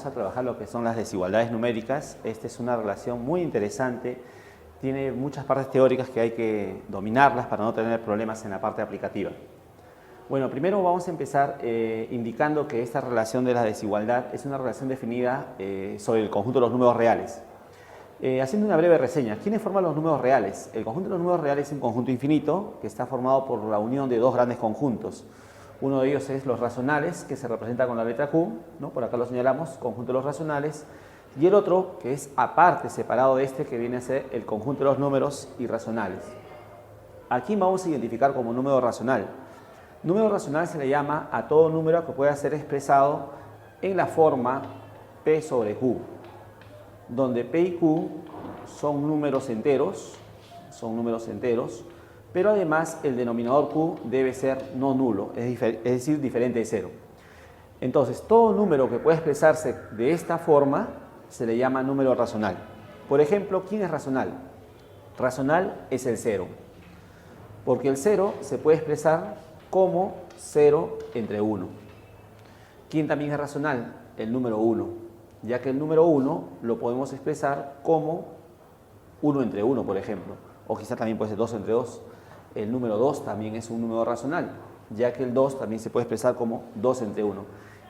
vamos a trabajar lo que son las desigualdades numéricas. Esta es una relación muy interesante, tiene muchas partes teóricas que hay que dominarlas para no tener problemas en la parte aplicativa. Bueno, primero vamos a empezar indicando que esta relación de la desigualdad es una relación definida sobre el conjunto de los números reales. Haciendo una breve reseña, ¿quiénes forman los números reales? El conjunto de los números reales es un conjunto infinito que está formado por la unión de dos grandes conjuntos. Uno de ellos es los racionales, que se representa con la letra Q, ¿no? Por acá lo señalamos, conjunto de los racionales. Y el otro, que es aparte, separado de este, que viene a ser el conjunto de los números irracionales. Aquí vamos a identificar como número racional. Número racional se le llama a todo número que pueda ser expresado en la forma P sobre Q, donde P y Q son números enteros, pero además el denominador Q debe ser no nulo, es decir, diferente de cero. Entonces, todo número que pueda expresarse de esta forma se le llama número racional. Por ejemplo, ¿quién es racional? Racional es el 0, porque el 0 se puede expresar como 0 entre 1. ¿Quién también es racional? El número 1, ya que el número 1 lo podemos expresar como 1 entre 1, por ejemplo, o quizá también puede ser 2 entre 2. El número 2 también es un número racional, ya que el 2 también se puede expresar como 2 entre 1.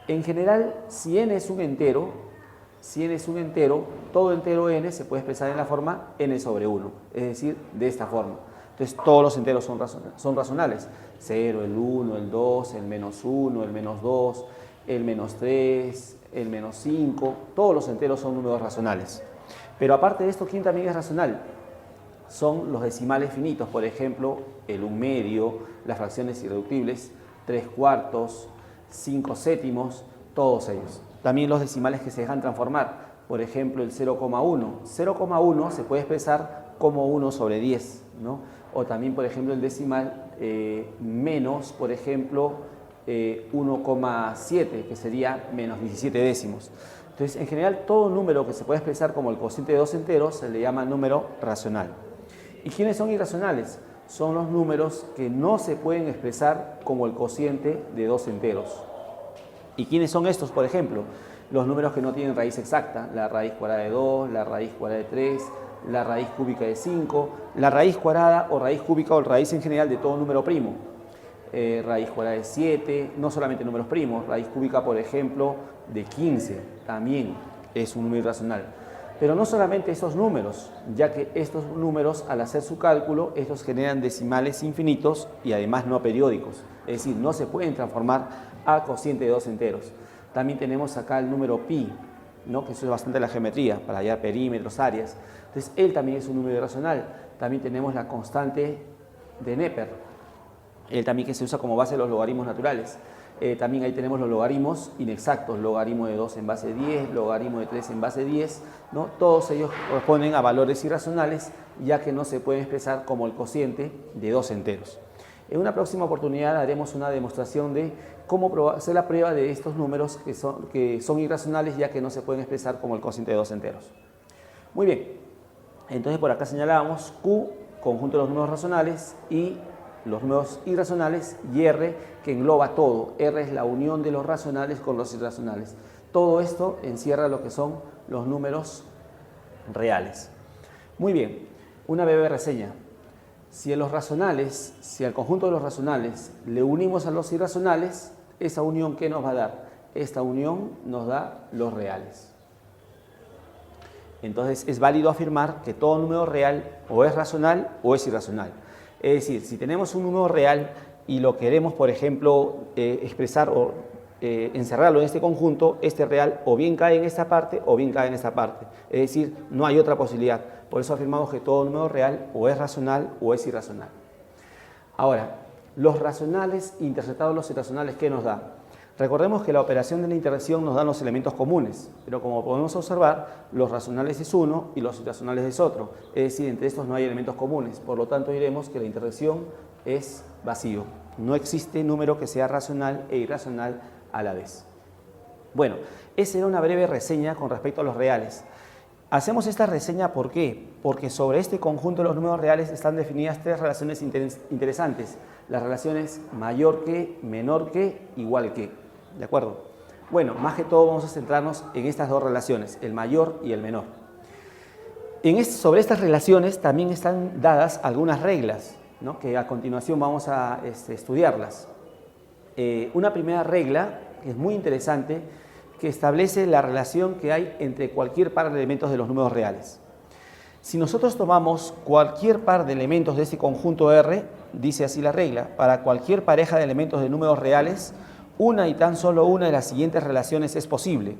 En general, si n es un entero, todo entero n se puede expresar en la forma n sobre 1, es decir, de esta forma. Entonces, todos los enteros son racionales. 0, el 1, el 2, el menos 1, el menos 2, el menos 3, el menos 5, todos los enteros son números racionales. Pero aparte de esto, ¿quién también es racional? Son los decimales finitos, por ejemplo, el 1/2, las fracciones irreductibles, 3/4, 5/7, todos ellos. También los decimales que se dejan transformar, por ejemplo, el 0,1. 0,1 se puede expresar como 1 sobre 10, ¿no? O también, por ejemplo, el decimal menos, por ejemplo, 1,7, que sería menos 17 décimos. Entonces, en general, todo número que se puede expresar como el cociente de dos enteros se le llama número racional. ¿Y quiénes son irracionales? Son los números que no se pueden expresar como el cociente de dos enteros. ¿Y quiénes son estos, por ejemplo? Los números que no tienen raíz exacta, la raíz cuadrada de 2, la raíz cuadrada de 3, la raíz cúbica de 5, la raíz cuadrada o raíz cúbica o raíz en general de todo número primo. Raíz cuadrada de 7, no solamente números primos, raíz cúbica, por ejemplo, de 15, también es un número irracional. Pero no solamente esos números, ya que estos números, al hacer su cálculo, estos generan decimales infinitos y además no periódicos, es decir, no se pueden transformar a cociente de dos enteros. También tenemos acá el número pi, ¿no? Que eso es bastante la geometría, para hallar perímetros, áreas. Entonces, él también es un número irracional. También tenemos la constante de Neper, él también que se usa como base de los logaritmos naturales. También ahí tenemos los logaritmos inexactos, logaritmo de 2 en base 10, logaritmo de 3 en base 10, ¿no? Todos ellos corresponden a valores irracionales, ya que no se pueden expresar como el cociente de dos enteros. En una próxima oportunidad haremos una demostración de cómo hacer la prueba de estos números que son irracionales, ya que no se pueden expresar como el cociente de dos enteros. Muy bien, entonces por acá señalábamos Q, conjunto de los números racionales, y los números irracionales, y R, que engloba todo. R es la unión de los racionales con los irracionales. Todo esto encierra lo que son los números reales. Muy bien, una breve reseña. Si al conjunto de los racionales le unimos a los irracionales, esa unión, ¿qué nos va a dar? Esta unión nos da los reales. Entonces, es válido afirmar que todo número real o es racional o es irracional. Es decir, si tenemos un número real y lo queremos, por ejemplo, expresar o encerrarlo en este conjunto, este real o bien cae en esta parte o bien cae en esta parte. Es decir, no hay otra posibilidad. Por eso afirmamos que todo número real o es racional o es irracional. Ahora, los racionales interceptados los irracionales, ¿qué nos da? Recordemos que la operación de la intersección nos da los elementos comunes, pero como podemos observar, los racionales es uno y los irracionales es otro. Es decir, entre estos no hay elementos comunes. Por lo tanto, diremos que la intersección es vacío. No existe número que sea racional e irracional a la vez. Bueno, esa era una breve reseña con respecto a los reales. Hacemos esta reseña, ¿por qué? Porque sobre este conjunto de los números reales están definidas tres relaciones interesantes. Las relaciones mayor que, menor que, igual que. ¿De acuerdo? Bueno, más que todo vamos a centrarnos en estas dos relaciones, el mayor y el menor. Sobre estas relaciones también están dadas algunas reglas, ¿no?, que a continuación vamos a estudiarlas. Una primera regla, que es muy interesante, que establece la relación que hay entre cualquier par de elementos de los números reales. Si nosotros tomamos cualquier par de elementos de este conjunto R, dice así la regla: para cualquier pareja de elementos de números reales, una y tan solo una de las siguientes relaciones es posible.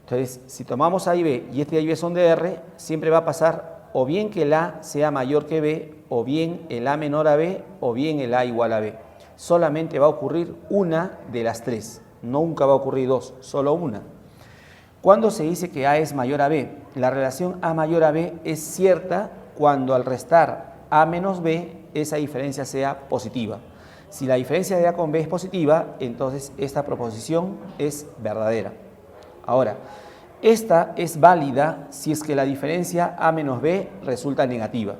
Entonces, si tomamos A y B y este A y B son de R, siempre va a pasar o bien que el A sea mayor que B, o bien el A menor a B, o bien el A igual a B. Solamente va a ocurrir una de las tres, nunca va a ocurrir dos, solo una. ¿Cuándo se dice que A es mayor a B? La relación A mayor a B es cierta cuando al restar A menos B, esa diferencia sea positiva. Si la diferencia de A con B es positiva, entonces esta proposición es verdadera. Ahora, esta es válida si es que la diferencia A menos B resulta negativa.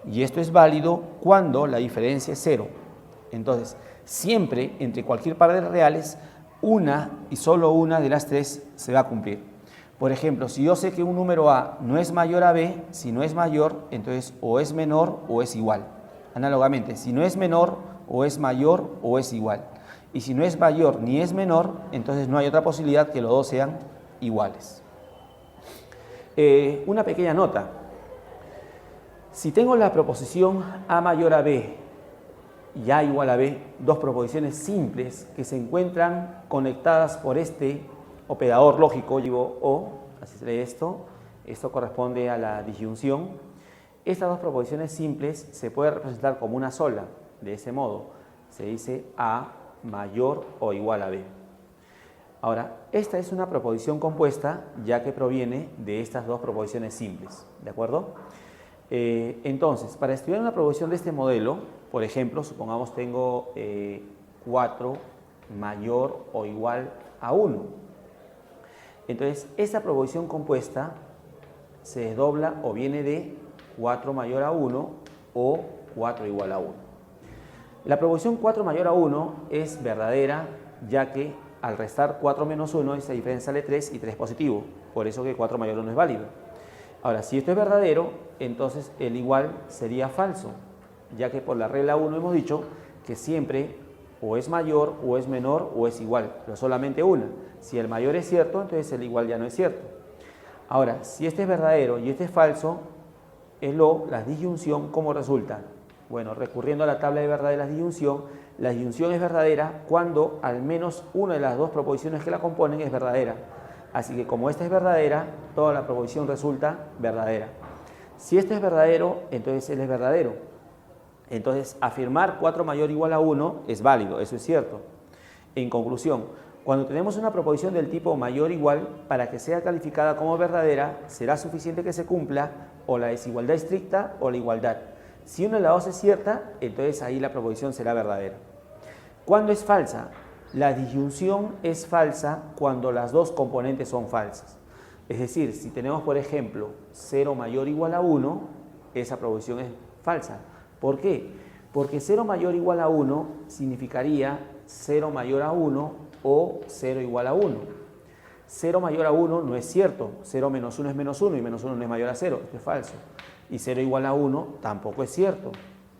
Y esto es válido cuando la diferencia es cero. Entonces, siempre entre cualquier par de reales, una y solo una de las tres se va a cumplir. Por ejemplo, si yo sé que un número A no es mayor a B, si no es mayor, entonces o es menor o es igual. Análogamente, si no es menor, o es mayor o es igual. Y si no es mayor ni es menor, entonces no hay otra posibilidad que los dos sean iguales. Una pequeña nota. Si tengo la proposición A mayor a B y A igual a B, dos proposiciones simples que se encuentran conectadas por este operador lógico, digo O, así se lee esto corresponde a la disyunción. Estas dos proposiciones simples se pueden representar como una sola, de ese modo, se dice A mayor o igual a B. Ahora, esta es una proposición compuesta ya que proviene de estas dos proposiciones simples, ¿de acuerdo? Entonces, para estudiar una proposición de este modelo, por ejemplo, supongamos tengo 4 mayor o igual a 1. Entonces, esta proposición compuesta se desdobla o viene de 4 mayor a 1 o 4 igual a 1. La proposición 4 mayor a 1 es verdadera, ya que al restar 4 menos 1, esa diferencia sale 3 y 3 positivo. Por eso que 4 mayor a 1 es válido. Ahora, si esto es verdadero, entonces el igual sería falso, ya que por la regla 1 hemos dicho que siempre o es mayor, o es menor, o es igual, pero solamente una. Si el mayor es cierto, entonces el igual ya no es cierto. Ahora, si este es verdadero y este es falso, la disyunción, ¿cómo resulta? Bueno, recurriendo a la tabla de verdad de la disyunción es verdadera cuando al menos una de las dos proposiciones que la componen es verdadera. Así que como esta es verdadera, toda la proposición resulta verdadera. Si este es verdadero, entonces él es verdadero. Entonces, afirmar 4 mayor o igual a 1 es válido, eso es cierto. En conclusión, cuando tenemos una proposición del tipo mayor o igual, para que sea calificada como verdadera, será suficiente que se cumpla o la desigualdad estricta o la igualdad. Si una de las dos es cierta, entonces ahí la proposición será verdadera. ¿Cuándo es falsa? La disyunción es falsa cuando las dos componentes son falsas. Es decir, si tenemos, por ejemplo, 0 mayor o igual a 1, esa proposición es falsa. ¿Por qué? Porque 0 mayor o igual a 1 significaría 0 mayor a 1 o 0 igual a 1. 0 mayor a 1 no es cierto, 0 menos 1 es menos 1 y menos 1 no es mayor a 0, esto es falso. Y 0 igual a 1 tampoco es cierto.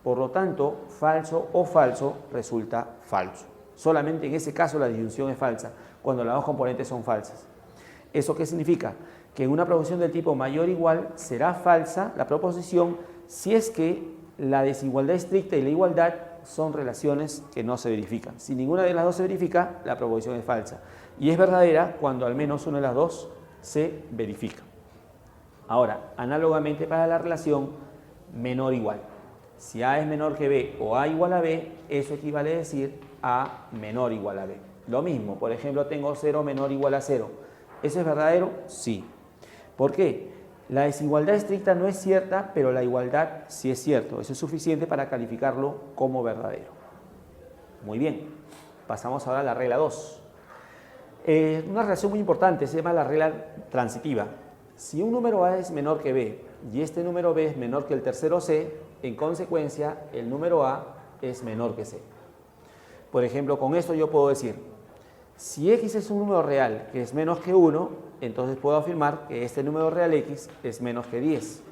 Por lo tanto, falso o falso resulta falso. Solamente en ese caso la disyunción es falsa, cuando las dos componentes son falsas. ¿Eso qué significa? Que en una proposición del tipo mayor o igual será falsa la proposición si es que la desigualdad estricta y la igualdad son relaciones que no se verifican. Si ninguna de las dos se verifica, la proposición es falsa. Y es verdadera cuando al menos una de las dos se verifica. Ahora, análogamente para la relación menor igual. Si A es menor que B o A igual a B, eso equivale a decir A menor igual a B. Lo mismo, por ejemplo, tengo 0 menor igual a 0. ¿Eso es verdadero? Sí. ¿Por qué? La desigualdad estricta no es cierta, pero la igualdad sí es cierto. Eso es suficiente para calificarlo como verdadero. Muy bien, pasamos ahora a la regla 2. Una relación muy importante se llama la regla transitiva. Si un número A es menor que B y este número B es menor que el tercero C, en consecuencia el número A es menor que C. Por ejemplo, con esto yo puedo decir, Si x es un número real que es menos que 1, entonces puedo afirmar que este número real x es menos que 10.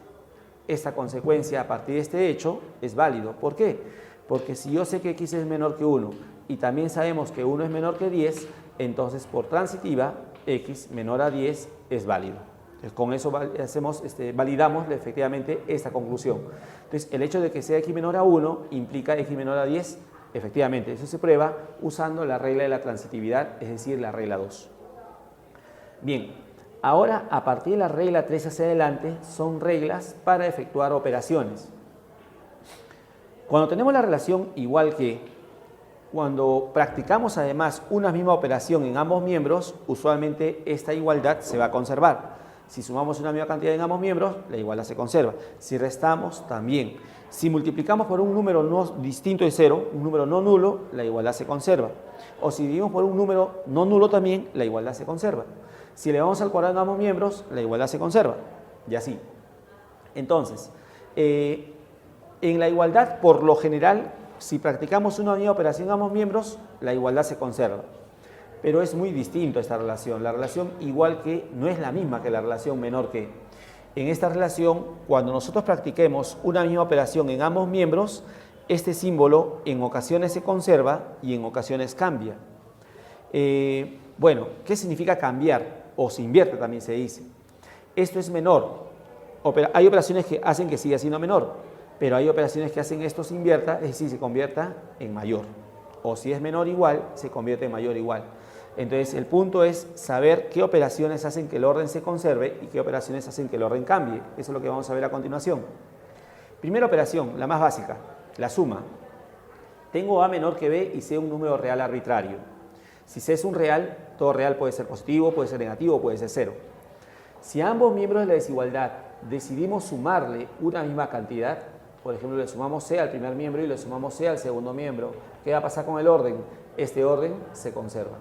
Esta consecuencia a partir de este hecho es válido. ¿Por qué? Porque si yo sé que x es menor que 1 y también sabemos que 1 es menor que 10, entonces por transitiva x menor a 10 es válido. Entonces, con eso validamos efectivamente esta conclusión. Entonces, el hecho de que sea x menor a 1 implica x menor a 10. Efectivamente, eso se prueba usando la regla de la transitividad, es decir, la regla 2. Bien, ahora a partir de la regla 3 hacia adelante son reglas para efectuar operaciones. Cuando tenemos la relación igual que, cuando practicamos además una misma operación en ambos miembros, usualmente esta igualdad se va a conservar. Si sumamos una misma cantidad en ambos miembros, la igualdad se conserva. Si restamos, también. Si multiplicamos por un número no distinto de 0, un número no nulo, la igualdad se conserva. O si dividimos por un número no nulo también, la igualdad se conserva. Si elevamos al cuadrado en ambos miembros, la igualdad se conserva. Y así. Entonces, en la igualdad, por lo general, si practicamos una misma operación en ambos miembros, la igualdad se conserva. Pero es muy distinto esta relación. La relación igual que no es la misma que la relación menor que. En esta relación, cuando nosotros practiquemos una misma operación en ambos miembros, este símbolo en ocasiones se conserva y en ocasiones cambia. Bueno, ¿qué significa cambiar? O se invierte también se dice. Esto es menor. Hay operaciones que hacen que siga siendo menor, pero hay operaciones que hacen esto se invierta, es decir, se convierta en mayor. O si es menor igual, se convierte en mayor igual. Entonces, el punto es saber qué operaciones hacen que el orden se conserve y qué operaciones hacen que el orden cambie. Eso es lo que vamos a ver a continuación. Primera operación, la más básica, la suma. Tengo a menor que b y c un número real arbitrario. Si c es un real, todo real puede ser positivo, puede ser negativo, puede ser cero. Si a ambos miembros de la desigualdad decidimos sumarle una misma cantidad, por ejemplo, le sumamos c al primer miembro y le sumamos c al segundo miembro, ¿qué va a pasar con el orden? Este orden se conserva.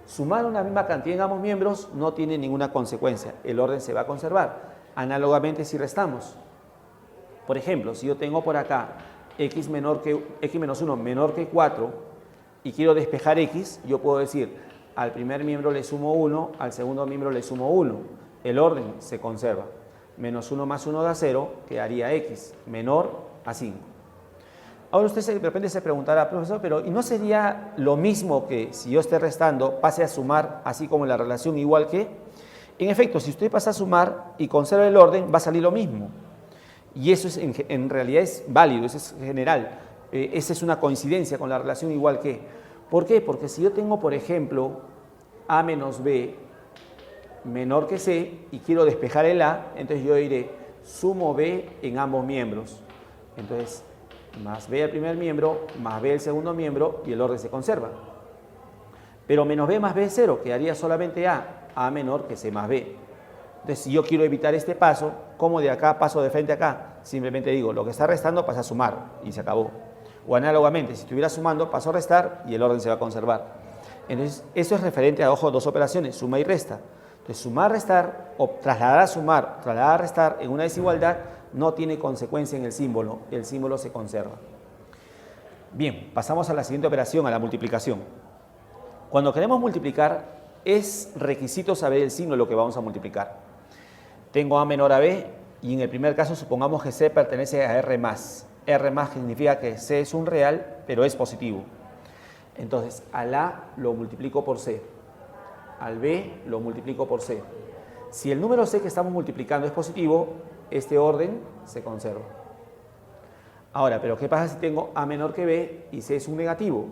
Sumar una misma cantidad en ambos miembros no tiene ninguna consecuencia, el orden se va a conservar. Análogamente si restamos. Por ejemplo, si yo tengo por acá x menos 1 menor que 4 y quiero despejar x, yo puedo decir al primer miembro le sumo 1, al segundo miembro le sumo 1. El orden se conserva. Menos 1 más 1 da 0, quedaría x menor a 5. Ahora usted de repente se preguntará, profesor, pero ¿y no sería lo mismo que si yo esté restando pase a sumar así como en la relación igual que? En efecto, si usted pasa a sumar y conserva el orden, va a salir lo mismo. Y eso es, en realidad es válido, eso es general. Esa es una coincidencia con la relación igual que. ¿Por qué? Porque si yo tengo, por ejemplo, a menos b menor que c y quiero despejar el a, entonces yo diré sumo b en ambos miembros. Entonces, más b al primer miembro, más b al segundo miembro y el orden se conserva. Pero menos b más b es 0, quedaría solamente a menor que c más b. Entonces, si yo quiero evitar este paso, ¿cómo de acá paso de frente a acá? Simplemente digo, lo que está restando pasa a sumar y se acabó. O análogamente, si estuviera sumando, paso a restar y el orden se va a conservar. Entonces, eso es referente a, ojo, dos operaciones, suma y resta. Entonces, sumar, restar o trasladar a sumar, trasladar a restar en una desigualdad no tiene consecuencia en el símbolo se conserva. Bien, pasamos a la siguiente operación, a la multiplicación. Cuando queremos multiplicar, es requisito saber el signo de lo que vamos a multiplicar. Tengo a menor a b y en el primer caso supongamos que c pertenece a r más. R más significa que c es un real, pero es positivo. Entonces, al a lo multiplico por c. Al b lo multiplico por c. Si el número c que estamos multiplicando es positivo, este orden se conserva. Ahora, ¿pero qué pasa si tengo a menor que b y c es un negativo?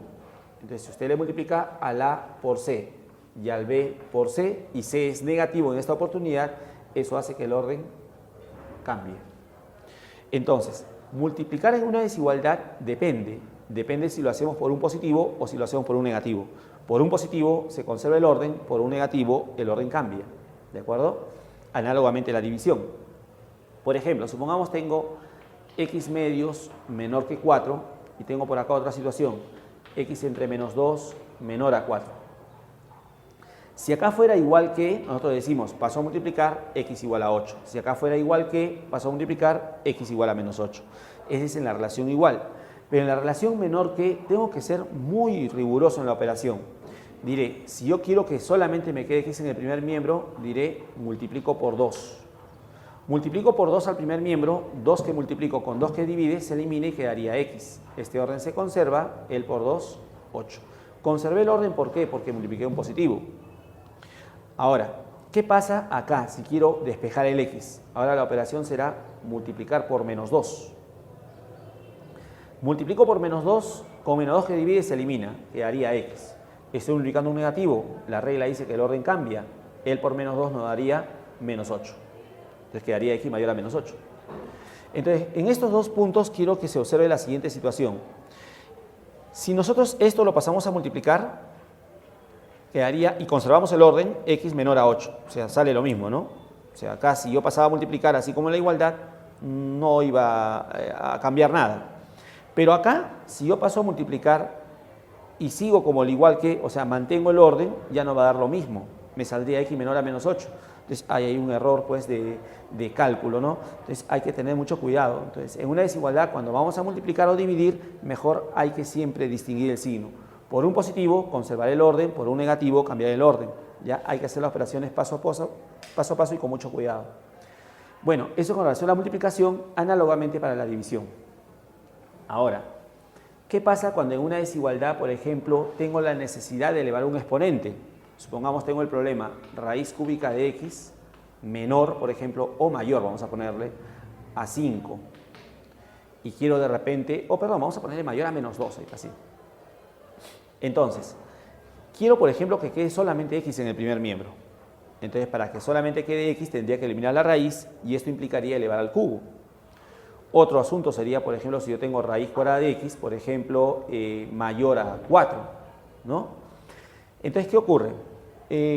Entonces, si usted le multiplica al a por c y al b por c y c es negativo en esta oportunidad, eso hace que el orden cambie. Entonces, multiplicar en una desigualdad depende si lo hacemos por un positivo o si lo hacemos por un negativo. Por un positivo se conserva el orden, por un negativo el orden cambia, ¿de acuerdo? Análogamente la división. Por ejemplo, supongamos tengo x medios menor que 4 y tengo por acá otra situación, x entre menos 2 menor a 4. Si acá fuera igual que, nosotros decimos, paso a multiplicar x igual a 8. Si acá fuera igual que, paso a multiplicar x igual a menos 8. Esa es en la relación igual. Pero en la relación menor que, tengo que ser muy riguroso en la operación. diré, si yo quiero que solamente me quede x en el primer miembro, diré multiplico por 2. Multiplico por 2 al primer miembro, 2 que multiplico con 2 que divide, se elimina y quedaría x. Este orden se conserva, el por 2, 8. Conservé el orden, ¿por qué? Porque multipliqué un positivo. Ahora, ¿qué pasa acá si quiero despejar el x? Ahora la operación será multiplicar por menos 2. Multiplico por menos 2, con menos 2 que divide se elimina, quedaría x. Estoy multiplicando un negativo, la regla dice que el orden cambia. El por menos 2 nos daría menos 8. Entonces quedaría x mayor a menos 8. Entonces, en estos dos puntos quiero que se observe la siguiente situación. Si nosotros esto lo pasamos a multiplicar, quedaría, y conservamos el orden, x menor a 8. O sea, sale lo mismo, ¿no? O sea, acá si yo pasaba a multiplicar así como en la igualdad, no iba a cambiar nada. Pero acá, si yo paso a multiplicar y sigo como el igual que, o sea, mantengo el orden, ya no va a dar lo mismo. Me saldría x menor a menos 8. Entonces, hay un error pues de cálculo, ¿no? Entonces, hay que tener mucho cuidado. Entonces, en una desigualdad, cuando vamos a multiplicar o dividir, mejor hay que siempre distinguir el signo. Por un positivo, conservar el orden, por un negativo, cambiar el orden. Ya hay que hacer las operaciones paso a paso y con mucho cuidado. Bueno, eso con relación a la multiplicación, análogamente para la división. Ahora, ¿qué pasa cuando en una desigualdad, por ejemplo, tengo la necesidad de elevar un exponente? Supongamos tengo el problema raíz cúbica de x menor, por ejemplo, o mayor, vamos a ponerle, a 5. Y quiero de repente, vamos a ponerle mayor a menos 2, ahí está así. Entonces, quiero, por ejemplo, que quede solamente x en el primer miembro. Entonces, para que solamente quede x, tendría que eliminar la raíz y esto implicaría elevar al cubo. Otro asunto sería, por ejemplo, si yo tengo raíz cuadrada de x, por ejemplo, mayor a 4, ¿no? Entonces, ¿qué ocurre?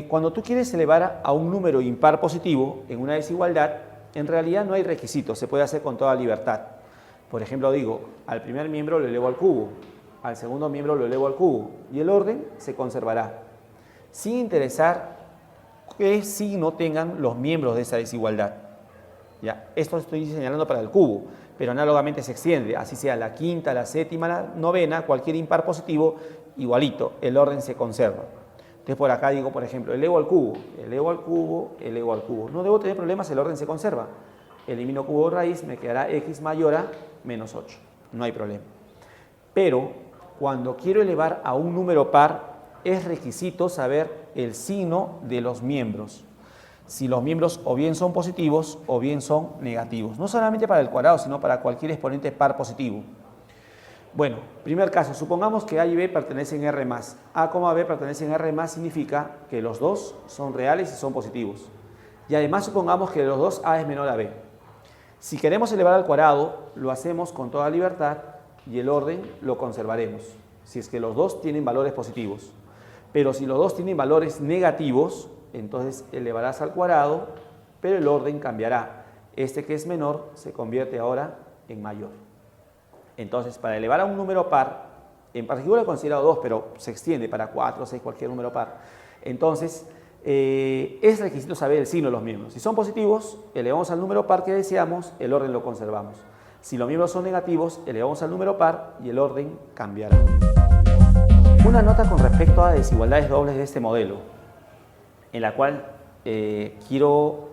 Cuando tú quieres elevar a un número impar positivo en una desigualdad, en realidad no hay requisitos, se puede hacer con toda libertad. Por ejemplo, digo, al primer miembro lo elevo al cubo, al segundo miembro lo elevo al cubo, y el orden se conservará, sin interesar qué signo tengan los miembros de esa desigualdad. ¿Ya? Esto estoy señalando para el cubo, pero análogamente se extiende, así sea la quinta, la séptima, la novena, cualquier impar positivo, igualito, el orden se conserva. Entonces por acá digo, por ejemplo, elevo al cubo, elevo al cubo, elevo al cubo. No debo tener problemas, el orden se conserva. Elimino cubo raíz, me quedará x mayor a menos 8. No hay problema. Pero cuando quiero elevar a un número par, es requisito saber el signo de los miembros. Si los miembros o bien son positivos o bien son negativos. No solamente para el cuadrado, sino para cualquier exponente par positivo. Bueno, primer caso, supongamos que A y B pertenecen a R+. A, B pertenecen a R+, significa que los dos son reales y son positivos. Y además supongamos que de los dos A es menor a B. Si queremos elevar al cuadrado, lo hacemos con toda libertad y el orden lo conservaremos, si es que los dos tienen valores positivos. Pero si los dos tienen valores negativos, entonces elevarás al cuadrado, pero el orden cambiará. Este que es menor se convierte ahora en mayor. Entonces, para elevar a un número par, en particular he considerado 2, pero se extiende para 4, 6, cualquier número par. Entonces, es requisito saber el signo de los miembros. Si son positivos, elevamos al número par que deseamos, el orden lo conservamos. Si los miembros son negativos, elevamos al número par y el orden cambiará. Una nota con respecto a desigualdades dobles de este modelo, en la cual quiero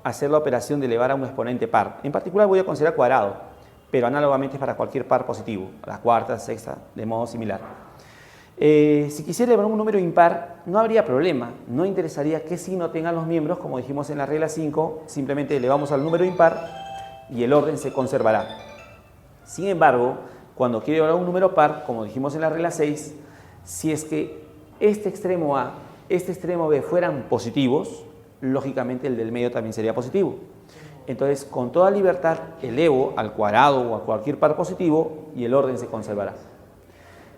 hacer la operación de elevar a un exponente par. En particular voy a considerar cuadrado, pero análogamente para cualquier par positivo, la cuarta, sexta, de modo similar. Si quisiera elevar un número impar, no habría problema, no interesaría qué signo tengan los miembros, como dijimos en la regla 5, simplemente elevamos al número impar y el orden se conservará. Sin embargo, cuando quiero elevar un número par, como dijimos en la regla 6, si es que este extremo A, este extremo B fueran positivos, lógicamente el del medio también sería positivo. Entonces, con toda libertad, elevo al cuadrado o a cualquier par positivo y el orden se conservará.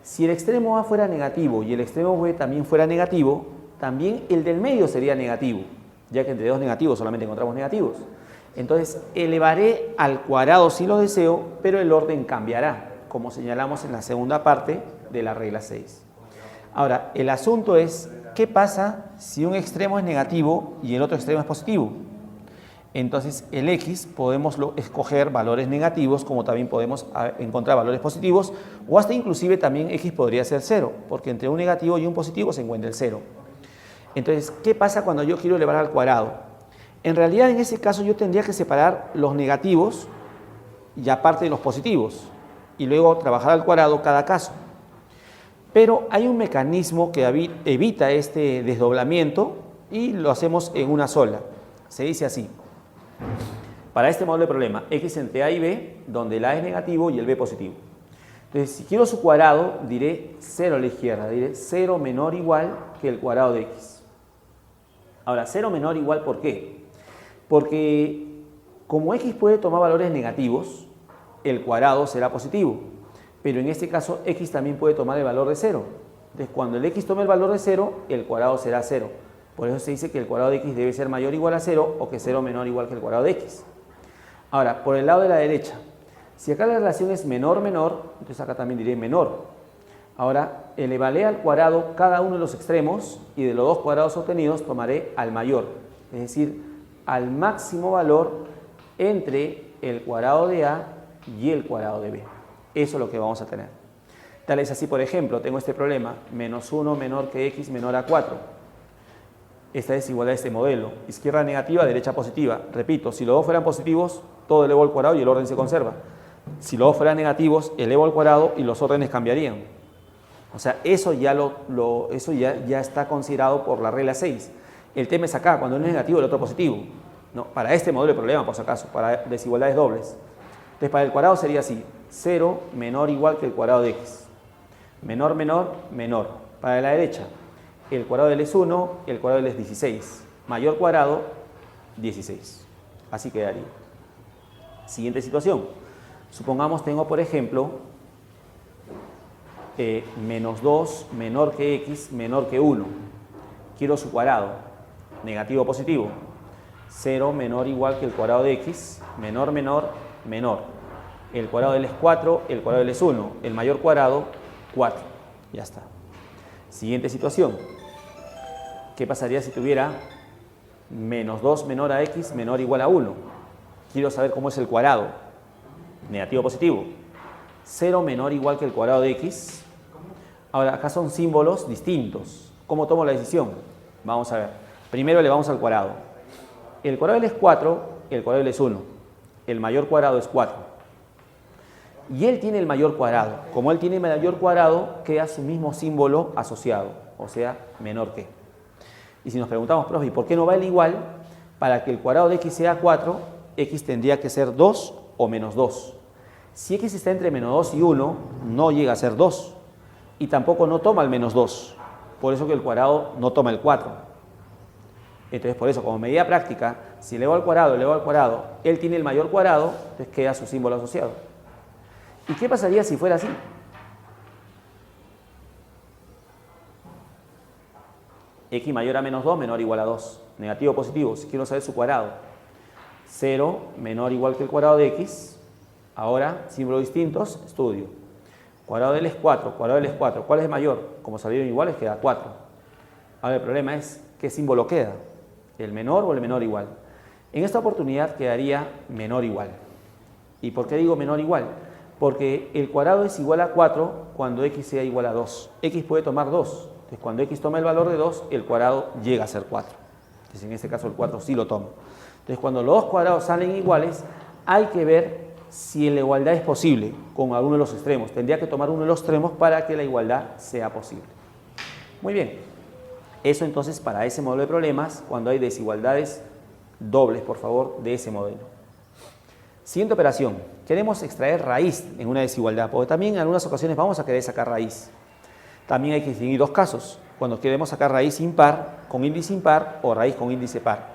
Si el extremo A fuera negativo y el extremo B también fuera negativo, también el del medio sería negativo, ya que entre dos negativos solamente encontramos negativos. Entonces, elevaré al cuadrado si lo deseo, pero el orden cambiará, como señalamos en la segunda parte de la regla 6. Ahora, el asunto es, ¿qué pasa si un extremo es negativo y el otro extremo es positivo? Entonces el x podemos escoger valores negativos, como también podemos encontrar valores positivos, o hasta inclusive también x podría ser 0, porque entre un negativo y un positivo se encuentra el 0. Entonces, ¿qué pasa cuando yo quiero elevar al cuadrado? En realidad, en ese caso yo tendría que separar los negativos y aparte de los positivos, y luego trabajar al cuadrado cada caso. Pero hay un mecanismo que evita este desdoblamiento y lo hacemos en una sola. Se dice así. Para este modelo de problema, x entre a y b, donde el a es negativo y el b positivo. Entonces, si quiero su cuadrado, diré 0 a la izquierda, diré 0 menor o igual que el cuadrado de x. Ahora, 0 menor o igual, ¿por qué? Porque como x puede tomar valores negativos, el cuadrado será positivo. Pero en este caso, x también puede tomar el valor de 0. Entonces, cuando el x tome el valor de 0, el cuadrado será 0. Por eso se dice que el cuadrado de x debe ser mayor o igual a 0 o que 0 menor o igual que el cuadrado de x. Ahora, por el lado de la derecha, si acá la relación es menor-menor, entonces acá también diré menor. Ahora, elevaré al cuadrado cada uno de los extremos y de los dos cuadrados obtenidos tomaré al mayor, es decir, al máximo valor entre el cuadrado de a y el cuadrado de b. Eso es lo que vamos a tener. Tal es así, por ejemplo, tengo este problema, menos 1 menor que x menor a 4. Esta desigualdad de este modelo, izquierda negativa, derecha positiva. Repito, si los dos fueran positivos, todo elevo al cuadrado y el orden se conserva. Si los dos fueran negativos, elevo al cuadrado y los órdenes cambiarían. O sea, eso ya está considerado por la regla 6. El tema es acá, cuando uno es negativo, el otro positivo. No, para este modelo de problema, por si acaso, para desigualdades dobles. Entonces, para el cuadrado sería así, 0 menor o igual que el cuadrado de x. Menor, menor, menor. Para la derecha, el cuadrado de L es 1, el cuadrado de L es 16. Mayor cuadrado, 16. Así quedaría. Siguiente situación. Supongamos tengo, por ejemplo, menos 2 menor que x menor que 1. Quiero su cuadrado. Negativo o positivo. 0 menor o igual que el cuadrado de x. Menor, menor, menor. El cuadrado de L es 4, el cuadrado de L es 1. El mayor cuadrado, 4. Ya está. Siguiente situación. ¿Qué pasaría si tuviera menos 2 menor a x menor o igual a 1? Quiero saber cómo es el cuadrado. Negativo o positivo. 0 menor o igual que el cuadrado de x. Ahora, acá son símbolos distintos. ¿Cómo tomo la decisión? Vamos a ver. Primero elevamos al cuadrado. El cuadrado de L es 4, el cuadrado de L es 1. El mayor cuadrado es 4. Y él tiene el mayor cuadrado. Como él tiene el mayor cuadrado, queda su mismo símbolo asociado, o sea, menor que. Y si nos preguntamos, profe, ¿y por qué no va el igual? Para que el cuadrado de x sea 4, x tendría que ser 2 o menos 2. Si x está entre menos 2 y 1, no llega a ser 2. Y tampoco no toma el menos 2. Por eso que el cuadrado no toma el 4. Entonces, por eso, como medida práctica, si elevo al cuadrado, él tiene el mayor cuadrado, entonces queda su símbolo asociado. ¿Y qué pasaría si fuera así? X mayor a menos 2, menor o igual a 2. Negativo o positivo, si quiero saber su cuadrado. 0 menor o igual que el cuadrado de x. Ahora, símbolos distintos, estudio. Cuadrado de L es 4, cuadrado de L es 4. ¿Cuál es mayor? Como salieron iguales, queda 4. Ahora el problema es, ¿qué símbolo queda? ¿El menor o el menor igual? En esta oportunidad quedaría menor igual. ¿Y por qué digo menor igual? Porque el cuadrado es igual a 4 cuando x sea igual a 2. X puede tomar 2. Entonces, cuando x toma el valor de 2, el cuadrado llega a ser 4. Entonces, en este caso, el 4 sí lo toma. Entonces, cuando los dos cuadrados salen iguales, hay que ver si la igualdad es posible con alguno de los extremos. Tendría que tomar uno de los extremos para que la igualdad sea posible. Muy bien. Eso entonces para ese modelo de problemas, cuando hay desigualdades dobles, por favor, de ese modelo. Siguiente operación. Queremos extraer raíz en una desigualdad, porque también en algunas ocasiones vamos a querer sacar raíz. También hay que distinguir dos casos, cuando queremos sacar raíz impar con índice impar o raíz con índice par.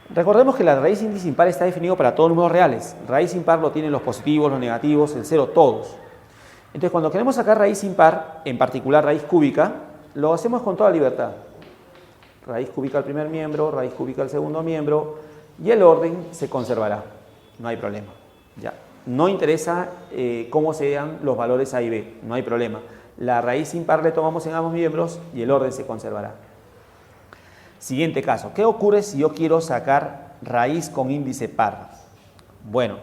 Recordemos que la raíz índice impar está definido para todos los números reales. Raíz impar lo tienen los positivos, los negativos, el cero, todos. Entonces, cuando queremos sacar raíz impar, en particular raíz cúbica, lo hacemos con toda libertad. Raíz cúbica al primer miembro, raíz cúbica al segundo miembro, y el orden se conservará. No hay problema. Ya. No interesa cómo sean los valores A y B, no hay problema. La raíz impar le tomamos en ambos miembros y el orden se conservará. Siguiente caso. ¿Qué ocurre si yo quiero sacar raíz con índice par. Bueno,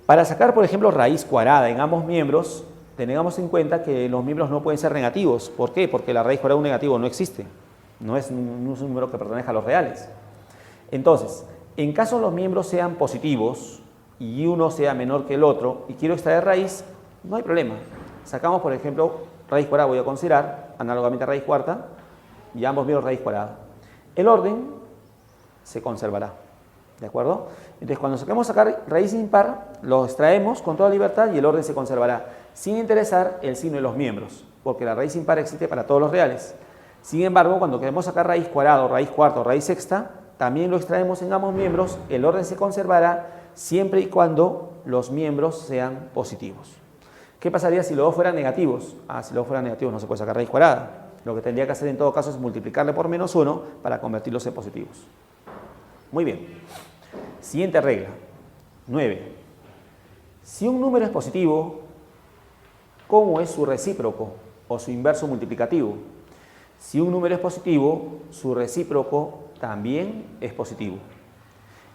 para sacar, por ejemplo, raíz cuadrada en ambos miembros, tengamos en cuenta que los miembros no pueden ser negativos. ¿Por qué? Porque la raíz cuadrada de un negativo no existe. No es un número que pertenezca a los reales. Entonces, en caso los miembros sean positivos y uno sea menor que el otro y quiero extraer raíz, no hay problema. Sacamos, por ejemplo, raíz cuadrada, voy a considerar, análogamente a raíz cuarta, y ambos miembros raíz cuadrada. El orden se conservará, ¿de acuerdo? Entonces, cuando sacar raíz impar, lo extraemos con toda libertad y el orden se conservará, sin interesar el signo de los miembros, porque la raíz impar existe para todos los reales. Sin embargo, cuando queremos sacar raíz cuadrada o raíz cuarta o raíz sexta, también lo extraemos en ambos miembros, el orden se conservará siempre y cuando los miembros sean positivos. ¿Qué pasaría si los dos fueran negativos? Si los dos fueran negativos no se puede sacar raíz cuadrada. Lo que tendría que hacer en todo caso es multiplicarle por -1 para convertirlos en positivos. Muy bien. Siguiente regla. 9. Si un número es positivo, ¿cómo es su recíproco o su inverso multiplicativo? Si un número es positivo, su recíproco también es positivo.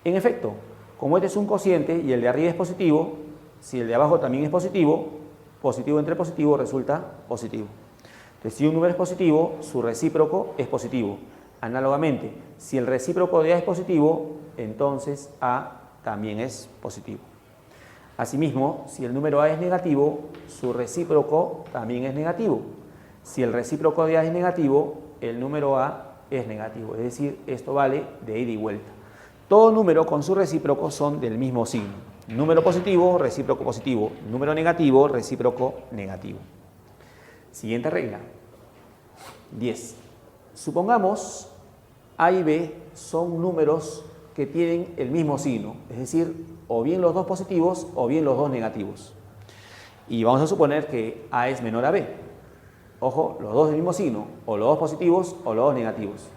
En efecto, como este es un cociente y el de arriba es positivo, si el de abajo también es positivo, positivo entre positivo resulta positivo. Entonces, si un número es positivo, su recíproco es positivo. Análogamente, si el recíproco de A es positivo, entonces A también es positivo. Asimismo, si el número A es negativo, su recíproco también es negativo. Si el recíproco de A es negativo, el número A es negativo. Es decir, esto vale de ida y vuelta. Todo número con su recíproco son del mismo signo. Número positivo, recíproco positivo. Número negativo, recíproco negativo. Siguiente regla. 10. Supongamos A y B son números que tienen el mismo signo, es decir, o bien los dos positivos o bien los dos negativos. Y vamos a suponer que A es menor a B. Ojo, los dos del mismo signo, o los dos positivos o los dos negativos.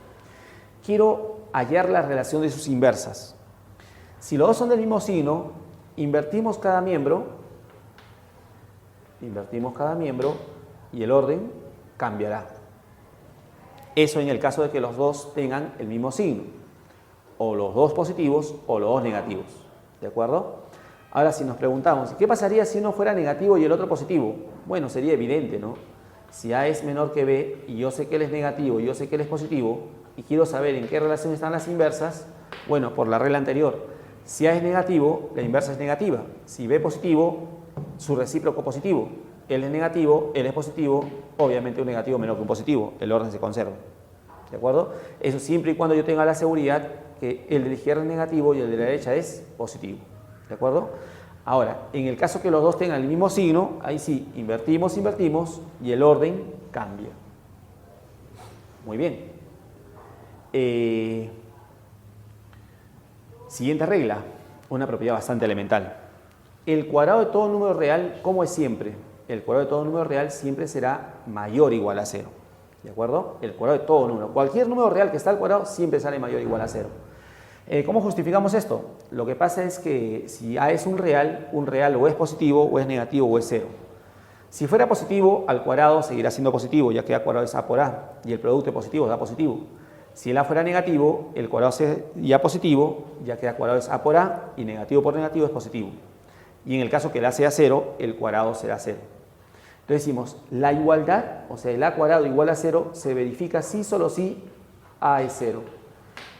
Quiero hallar la relación de sus inversas. Si los dos son del mismo signo, invertimos cada miembro y el orden cambiará. Eso en el caso de que los dos tengan el mismo signo, o los dos positivos o los dos negativos, ¿de acuerdo? Ahora, si nos preguntamos, ¿qué pasaría si uno fuera negativo y el otro positivo? Bueno, sería evidente, ¿no? Si A es menor que B y yo sé que él es negativo y yo sé que él es positivo y quiero saber en qué relación están las inversas, bueno, por la regla anterior, si A es negativo, la inversa es negativa. Si B es positivo, su recíproco positivo. Él es negativo, él es positivo, obviamente un negativo menor que un positivo, el orden se conserva. ¿De acuerdo? Eso siempre y cuando yo tenga la seguridad que el de la izquierda es negativo y el de la derecha es positivo. ¿De acuerdo? Ahora, en el caso que los dos tengan el mismo signo, ahí sí, invertimos y el orden cambia. Muy bien. Siguiente regla, una propiedad bastante elemental. El cuadrado de todo número real, ¿cómo es siempre? El cuadrado de todo número real siempre será mayor o igual a 0. ¿De acuerdo? El cuadrado de todo número. Cualquier número real que está al cuadrado siempre sale mayor o igual a 0. ¿Cómo justificamos esto? Lo que pasa es que si A es un real o es positivo o es negativo o es 0. Si fuera positivo, al cuadrado seguirá siendo positivo, ya que A cuadrado es A por A y el producto de positivo da positivo. Si el A fuera negativo, el cuadrado sería positivo, ya que A cuadrado es A por A y negativo por negativo es positivo. Y en el caso que el A sea 0, el cuadrado será 0. Entonces decimos, la igualdad, o sea, el A cuadrado igual a 0, se verifica si solo si A es 0.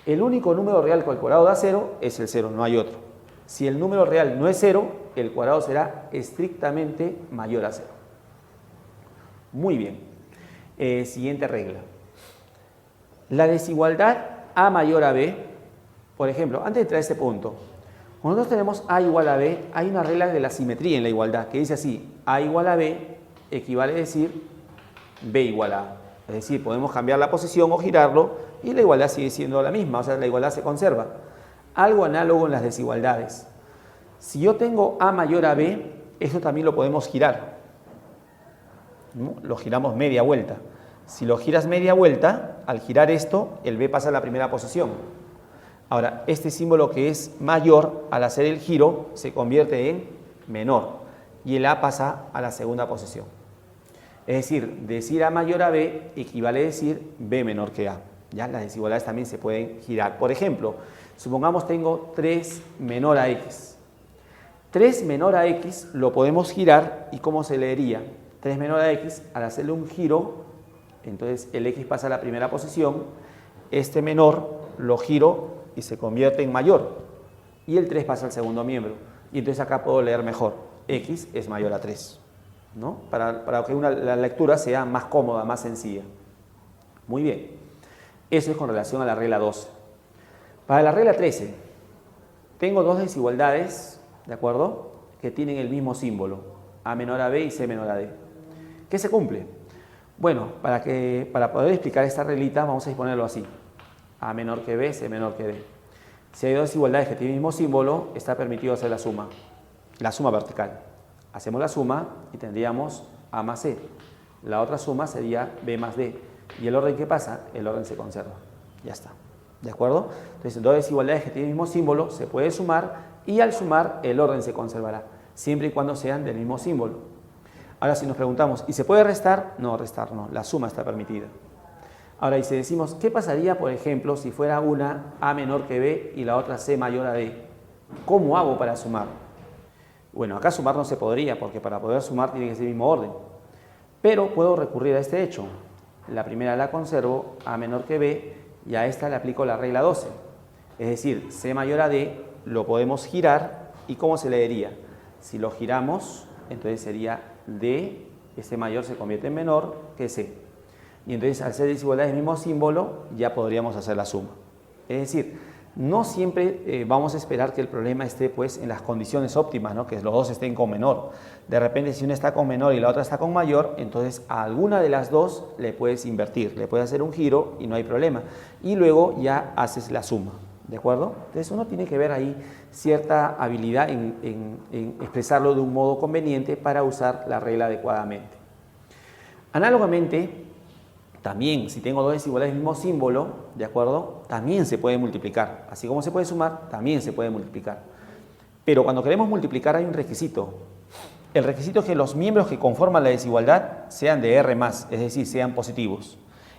El único número real con el cuadrado da 0 es el 0, no hay otro. Si el número real no es 0, el cuadrado será estrictamente mayor a 0. Muy bien. Siguiente regla. La desigualdad A mayor a B, por ejemplo, antes de entrar a este punto, cuando nosotros tenemos A igual a B, hay una regla de la simetría en la igualdad que dice así, A igual a B equivale a decir B igual a A. Es decir, podemos cambiar la posición o girarlo y la igualdad sigue siendo la misma, o sea, la igualdad se conserva. Algo análogo en las desigualdades. Si yo tengo A mayor a B, eso también lo podemos girar. ¿No? Lo giramos media vuelta. Si lo giras media vuelta, al girar esto, el B pasa a la primera posición. Ahora, este símbolo que es mayor, al hacer el giro, se convierte en menor y el A pasa a la segunda posición. Es decir A mayor a B equivale a decir B menor que A. ¿Ya? Las desigualdades también se pueden girar. Por ejemplo, supongamos tengo 3 menor a x. 3 menor a x lo podemos girar, ¿y cómo se leería? 3 menor a x, al hacerle un giro, entonces el x pasa a la primera posición, este menor lo giro y se convierte en mayor, y el 3 pasa al segundo miembro. Y entonces acá puedo leer mejor, x es mayor a 3, ¿no? Para que la lectura sea más cómoda, más sencilla. Muy bien. Eso es con relación a la regla 12. Para la regla 13, tengo dos desigualdades, ¿de acuerdo?, que tienen el mismo símbolo, a menor a b y c menor a d. ¿Qué se cumple? Bueno, para poder explicar esta reglita vamos a disponerlo así. A menor que b, c menor que d. Si hay dos desigualdades que tienen el mismo símbolo, está permitido hacer la suma vertical. Hacemos la suma y tendríamos a más c. La otra suma sería b más d. ¿Y el orden qué pasa? El orden se conserva. Ya está. ¿De acuerdo? Entonces, dos desigualdades que tienen el mismo símbolo se puede sumar y al sumar el orden se conservará, siempre y cuando sean del mismo símbolo. Ahora, si nos preguntamos, ¿y se puede restar? No, restar no. La suma está permitida. Ahora, y si decimos, ¿qué pasaría, por ejemplo, si fuera una a menor que b y la otra c mayor a d? ¿Cómo hago para sumar? Bueno, acá sumar no se podría, porque para poder sumar tiene que ser el mismo orden. Pero puedo recurrir a este hecho. La primera la conservo, a menor que b, y a esta le aplico la regla 12. Es decir, c mayor a d lo podemos girar, ¿y cómo se leería? Si lo giramos, entonces sería d, este mayor se convierte en menor que c. Y entonces, al ser desigualdades del mismo símbolo, ya podríamos hacer la suma. Es decir, no siempre vamos a esperar que el problema esté pues en las condiciones óptimas, ¿no? Que los dos estén con menor. De repente, si una está con menor y la otra está con mayor, entonces a alguna de las dos le puedes invertir, le puedes hacer un giro y no hay problema. Y luego ya haces la suma, ¿de acuerdo? Entonces uno tiene que ver ahí cierta habilidad en expresarlo de un modo conveniente para usar la regla adecuadamente. Análogamente, también, si tengo dos desigualdades del mismo símbolo, ¿de acuerdo?, también se puede multiplicar. Así como se puede sumar, también se puede multiplicar. Pero cuando queremos multiplicar hay un requisito. El requisito es que los miembros que conforman la desigualdad sean de R+, es decir, sean positivos.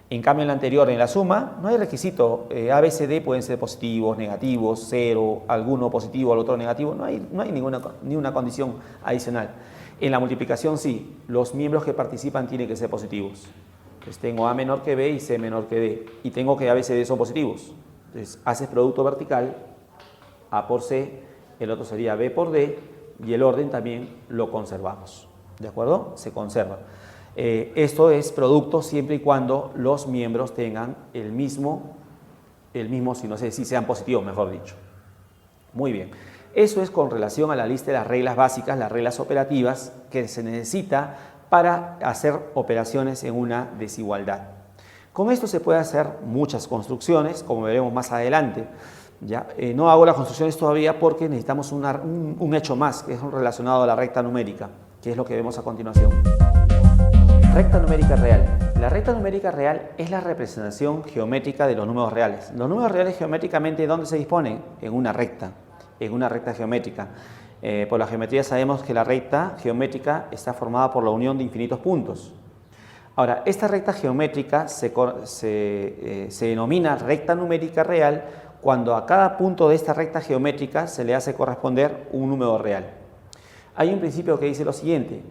En cambio, en la anterior, en la suma, no hay requisito. A, B, C, D pueden ser positivos, negativos, cero, alguno positivo, al otro negativo. No hay ninguna condición adicional. En la multiplicación sí, los miembros que participan tienen que ser positivos. Entonces tengo A menor que B y C menor que D. Y tengo que A, B, C, D son positivos. Entonces haces producto vertical, A por C, el otro sería B por D, y el orden también lo conservamos. ¿De acuerdo? Se conserva. Esto es producto siempre y cuando los miembros tengan el mismo si no sé si sean positivos, mejor dicho. Muy bien. Eso es con relación a la lista de las reglas básicas, las reglas operativas que se necesita para hacer operaciones en una desigualdad. Con esto se puede hacer muchas construcciones, como veremos más adelante. ¿Ya? No hago las construcciones todavía porque necesitamos un hecho más, que es relacionado a la recta numérica, que es lo que vemos a continuación. Recta numérica real. La recta numérica real es la representación geométrica de los números reales. Los números reales geométricamente, ¿dónde se disponen? En una recta geométrica. Por la geometría sabemos que la recta geométrica está formada por la unión de infinitos puntos. Ahora, esta recta geométrica se denomina recta numérica real cuando a cada punto de esta recta geométrica se le hace corresponder un número real. Hay un principio que dice lo siguiente: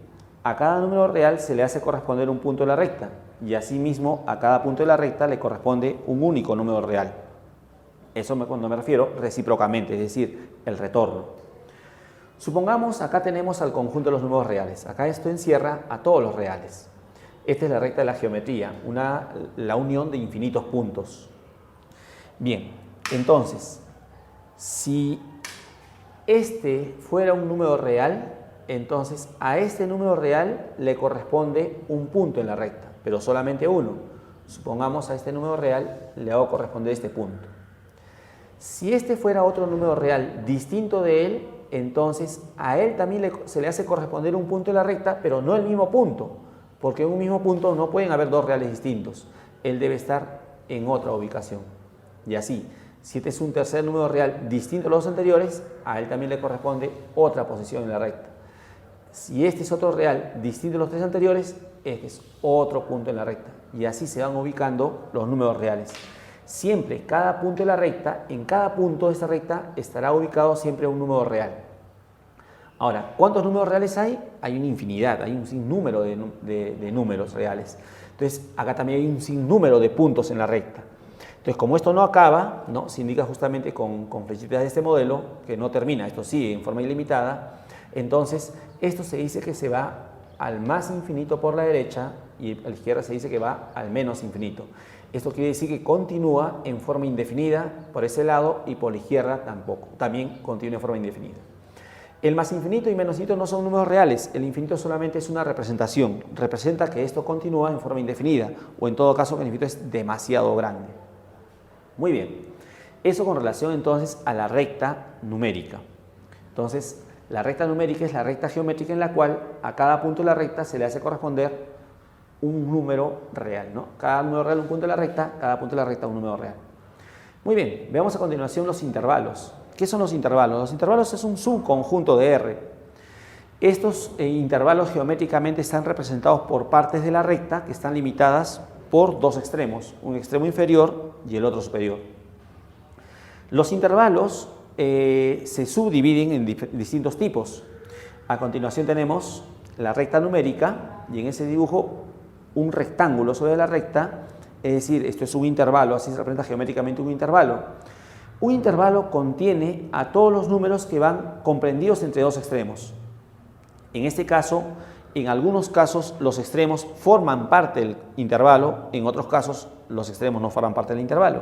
a cada número real se le hace corresponder un punto de la recta y asimismo a cada punto de la recta le corresponde un único número real. Eso cuando me refiero recíprocamente, es decir, el retorno. Supongamos, acá tenemos al conjunto de los números reales. Acá esto encierra a todos los reales. Esta es la recta de la geometría, la unión de infinitos puntos. Bien, entonces, si este fuera un número real, entonces a este número real le corresponde un punto en la recta, pero solamente uno. Supongamos a este número real le hago corresponder este punto. Si este fuera otro número real distinto de él, entonces a él también se le hace corresponder un punto en la recta, pero no el mismo punto, porque en un mismo punto no pueden haber dos reales distintos. Él debe estar en otra ubicación. Y así, si este es un tercer número real distinto a los anteriores, a él también le corresponde otra posición en la recta. Si este es otro real distinto a los tres anteriores, este es otro punto en la recta. Y así se van ubicando los números reales. Siempre, cada punto de la recta, en cada punto de esta recta estará ubicado siempre un número real. Ahora, ¿cuántos números reales hay? Hay una infinidad, hay un sinnúmero de números reales. Entonces, acá también hay un sinnúmero de puntos en la recta. Entonces, como esto no acaba, ¿no? Se indica justamente con flechitas de este modelo, que no termina, esto sigue en forma ilimitada, entonces esto se dice que se va al más infinito por la derecha y a la izquierda se dice que va al menos infinito. Esto quiere decir que continúa en forma indefinida por ese lado y por la izquierda también continúa en forma indefinida. El más infinito y menos infinito no son números reales, el infinito solamente es una representación, representa que esto continúa en forma indefinida o en todo caso que el infinito es demasiado grande. Muy bien, eso con relación entonces a la recta numérica. Entonces, la recta numérica es la recta geométrica en la cual a cada punto de la recta se le hace corresponder un número real, ¿no? Cada número real un punto de la recta, cada punto de la recta un número real. Muy bien, veamos a continuación los intervalos. ¿Qué son los intervalos? Los intervalos es un subconjunto de R. Estos intervalos geométricamente están representados por partes de la recta que están limitadas por dos extremos, un extremo inferior y el otro superior. Los intervalos se subdividen en distintos tipos. A continuación tenemos la recta numérica y en ese dibujo un rectángulo sobre la recta, es decir, esto es un intervalo, así se representa geométricamente un intervalo. Un intervalo contiene a todos los números que van comprendidos entre dos extremos. En este caso, en algunos casos los extremos forman parte del intervalo, en otros casos los extremos no forman parte del intervalo.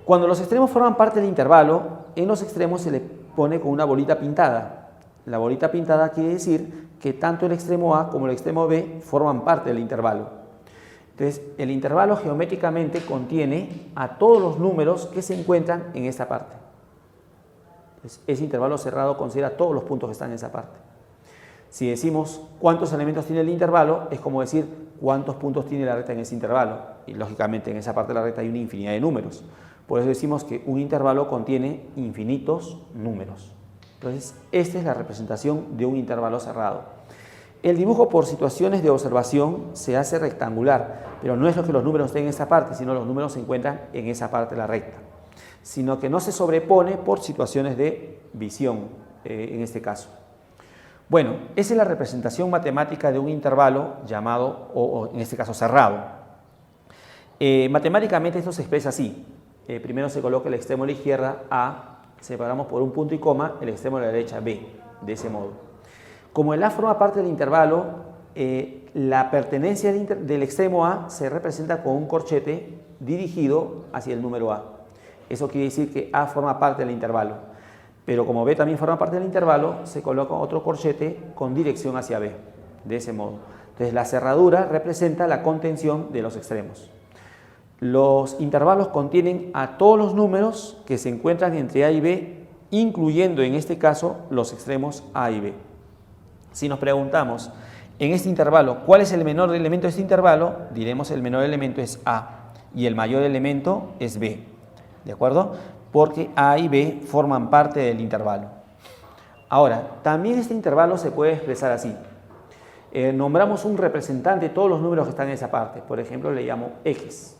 Cuando los extremos forman parte del intervalo, en los extremos se le pone con una bolita pintada. La bolita pintada quiere decir que tanto el extremo A como el extremo B forman parte del intervalo. Entonces, el intervalo geométricamente contiene a todos los números que se encuentran en esta parte. Entonces, ese intervalo cerrado considera todos los puntos que están en esa parte. Si decimos cuántos elementos tiene el intervalo, es como decir cuántos puntos tiene la recta en ese intervalo. Y lógicamente en esa parte de la recta hay una infinidad de números. Por eso decimos que un intervalo contiene infinitos números. Entonces, esta es la representación de un intervalo cerrado. El dibujo por situaciones de observación se hace rectangular, pero no es lo que los números estén en esa parte, sino los números se encuentran en esa parte de la recta, sino que no se sobrepone por situaciones de visión, en este caso. Bueno, esa es la representación matemática de un intervalo llamado, o en este caso cerrado. Matemáticamente esto se expresa así. Primero se coloca el extremo de la izquierda A, separamos por un punto y coma el extremo de la derecha B, de ese modo. Como el A forma parte del intervalo, la pertenencia del extremo A se representa con un corchete dirigido hacia el número A. Eso quiere decir que A forma parte del intervalo. Pero como B también forma parte del intervalo, se coloca otro corchete con dirección hacia B, de ese modo. Entonces la cerradura representa la contención de los extremos. Los intervalos contienen a todos los números que se encuentran entre A y B, incluyendo en este caso los extremos A y B. Si nos preguntamos en este intervalo cuál es el menor elemento de este intervalo, diremos el menor elemento es A y el mayor elemento es B, ¿de acuerdo? Porque A y B forman parte del intervalo. Ahora, también este intervalo se puede expresar así. Nombramos un representante de todos los números que están en esa parte, por ejemplo le llamo X.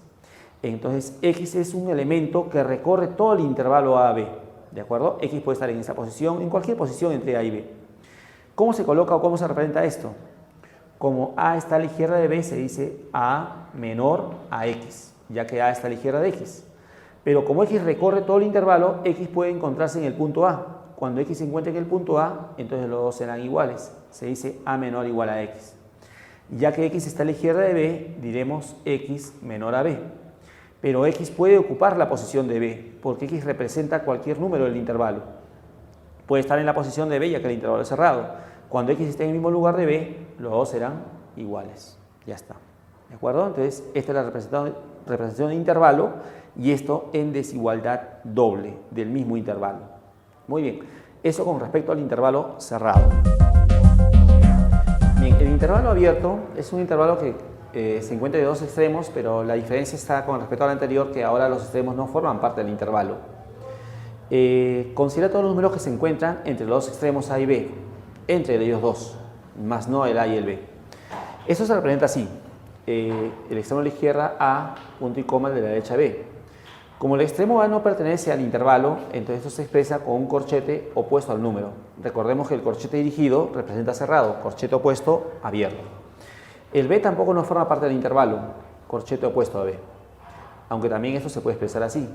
Entonces X es un elemento que recorre todo el intervalo A a B, ¿de acuerdo? X puede estar en esa posición, en cualquier posición entre A y B. ¿Cómo se coloca o cómo se representa esto? Como A está a la izquierda de B, se dice A menor a X, ya que A está a la izquierda de X. Pero como X recorre todo el intervalo, X puede encontrarse en el punto A. Cuando X se encuentre en el punto A, entonces los dos serán iguales. Se dice A menor igual a X. Ya que X está a la izquierda de B, diremos X menor a B. Pero X puede ocupar la posición de B, porque X representa cualquier número del intervalo. Puede estar en la posición de B, ya que el intervalo es cerrado. Cuando X esté en el mismo lugar de B, los dos serán iguales. Ya está. ¿De acuerdo? Entonces, esta es la representación de intervalo y esto en desigualdad doble del mismo intervalo. Muy bien. Eso con respecto al intervalo cerrado. Bien, el intervalo abierto es un intervalo que se encuentra de dos extremos, pero la diferencia está con respecto al anterior, que ahora los extremos no forman parte del intervalo. Considera todos los números que se encuentran entre los dos extremos A y B, entre ellos dos, más no el A y el B. Eso se representa así. El extremo de la izquierda A, punto y coma, de la derecha B. Como el extremo A no pertenece al intervalo, entonces esto se expresa con un corchete opuesto al número. Recordemos que el corchete dirigido representa cerrado, corchete opuesto abierto. El B tampoco no forma parte del intervalo, corchete opuesto a B. Aunque también esto se puede expresar así.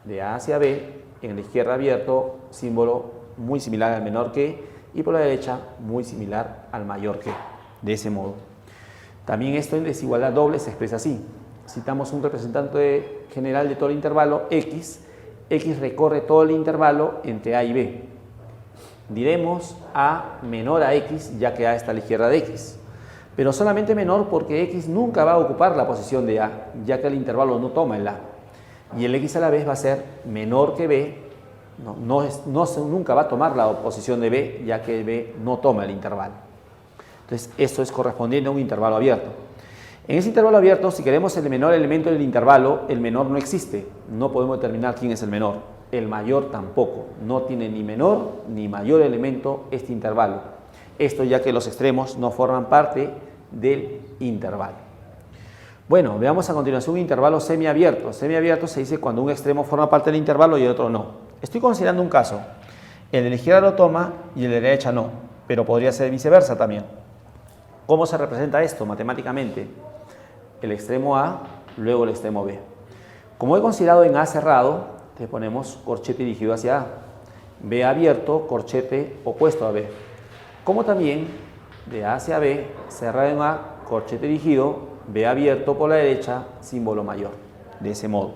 De A hacia B, en la izquierda abierto, símbolo muy similar al menor que, y por la derecha muy similar al mayor que. De ese modo. También esto en desigualdad doble se expresa así. Citamos un representante general de todo el intervalo, X. X recorre todo el intervalo entre A y B. Diremos A menor a X, ya que A está a la izquierda de X. Pero solamente menor porque X nunca va a ocupar la posición de A, ya que el intervalo no toma el A. Y el X a la vez va a ser menor que B, nunca va a tomar la posición de B, ya que B no toma el intervalo. Entonces, esto es correspondiente a un intervalo abierto. En ese intervalo abierto, si queremos el menor elemento del intervalo, el menor no existe. No podemos determinar quién es el menor. El mayor tampoco. No tiene ni menor ni mayor elemento este intervalo. Esto ya que los extremos no forman parte del intervalo. Bueno, veamos a continuación un intervalo semiabierto. Semiabierto se dice cuando un extremo forma parte del intervalo y el otro no. Estoy considerando un caso. El de la izquierda lo toma y el de la derecha no, pero podría ser viceversa también. ¿Cómo se representa esto matemáticamente? El extremo A, luego el extremo B. Como he considerado en A cerrado, te ponemos corchete dirigido hacia A. B abierto, corchete opuesto a B. Como también de A hacia B, cerrado en A, corchete dirigido, B abierto por la derecha, símbolo mayor. De ese modo.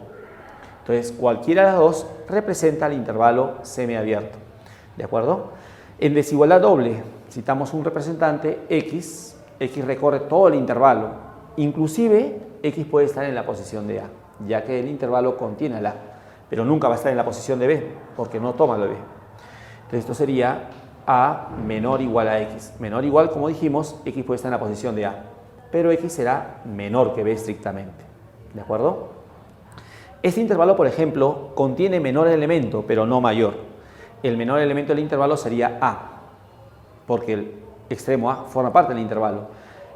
Entonces, cualquiera de las dos representa el intervalo semiabierto. ¿De acuerdo? En desigualdad doble, citamos un representante X. X recorre todo el intervalo, inclusive X puede estar en la posición de A, ya que el intervalo contiene el A, pero nunca va a estar en la posición de B, porque no toma lo de B. Entonces esto sería A menor o igual a X. Menor o igual, como dijimos, X puede estar en la posición de A, pero X será menor que B estrictamente. ¿De acuerdo? Este intervalo, por ejemplo, contiene menor elemento, pero no mayor. El menor elemento del intervalo sería A, porque el extremo A forma parte del intervalo,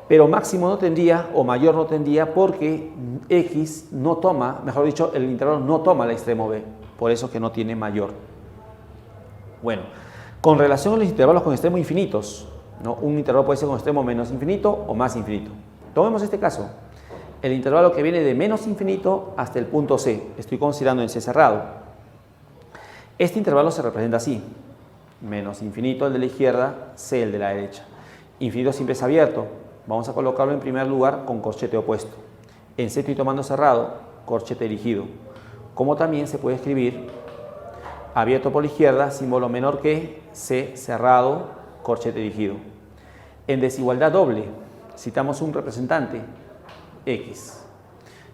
pero máximo no tendría o mayor no tendría porque X no toma, mejor dicho, el intervalo no toma el extremo B, por eso que no tiene mayor. Bueno, con relación a los intervalos con extremos infinitos, ¿no? Un intervalo puede ser con extremo menos infinito o más infinito. Tomemos este caso, el intervalo que viene de menos infinito hasta el punto C, estoy considerando en C cerrado. Este intervalo se representa así. Menos infinito el de la izquierda, C el de la derecha. Infinito siempre es abierto. Vamos a colocarlo en primer lugar con corchete opuesto. En C estoy tomando cerrado, corchete dirigido. Como también se puede escribir abierto por la izquierda, símbolo menor que, C cerrado, corchete dirigido. En desigualdad doble, citamos un representante, X.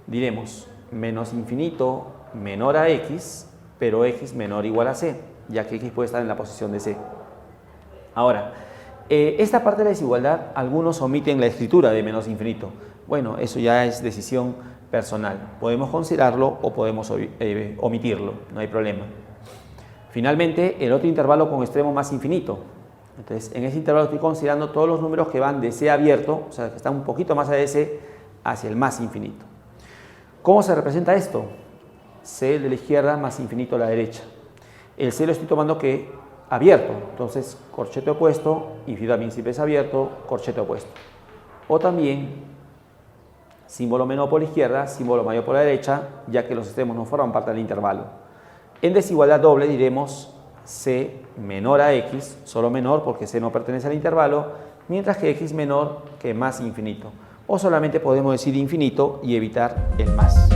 Diremos menos infinito menor a X, pero X menor o igual a C, ya que X puede estar en la posición de C. Ahora, esta parte de la desigualdad, algunos omiten la escritura de menos infinito. Bueno, eso ya es decisión personal. Podemos considerarlo o podemos omitirlo, no hay problema. Finalmente, el otro intervalo con extremo más infinito. Entonces, en ese intervalo estoy considerando todos los números que van de C abierto, o sea, que están un poquito más allá de C, hacia el más infinito. ¿Cómo se representa esto? C de la izquierda más infinito a la derecha. El C lo estoy tomando que abierto, entonces corchete opuesto, infinito también siempre es abierto, corchete opuesto. O también símbolo menor por la izquierda, símbolo mayor por la derecha, ya que los extremos no forman parte del intervalo. En desigualdad doble diremos C menor a X, solo menor porque C no pertenece al intervalo, mientras que X menor que más infinito. O solamente podemos decir infinito y evitar el más.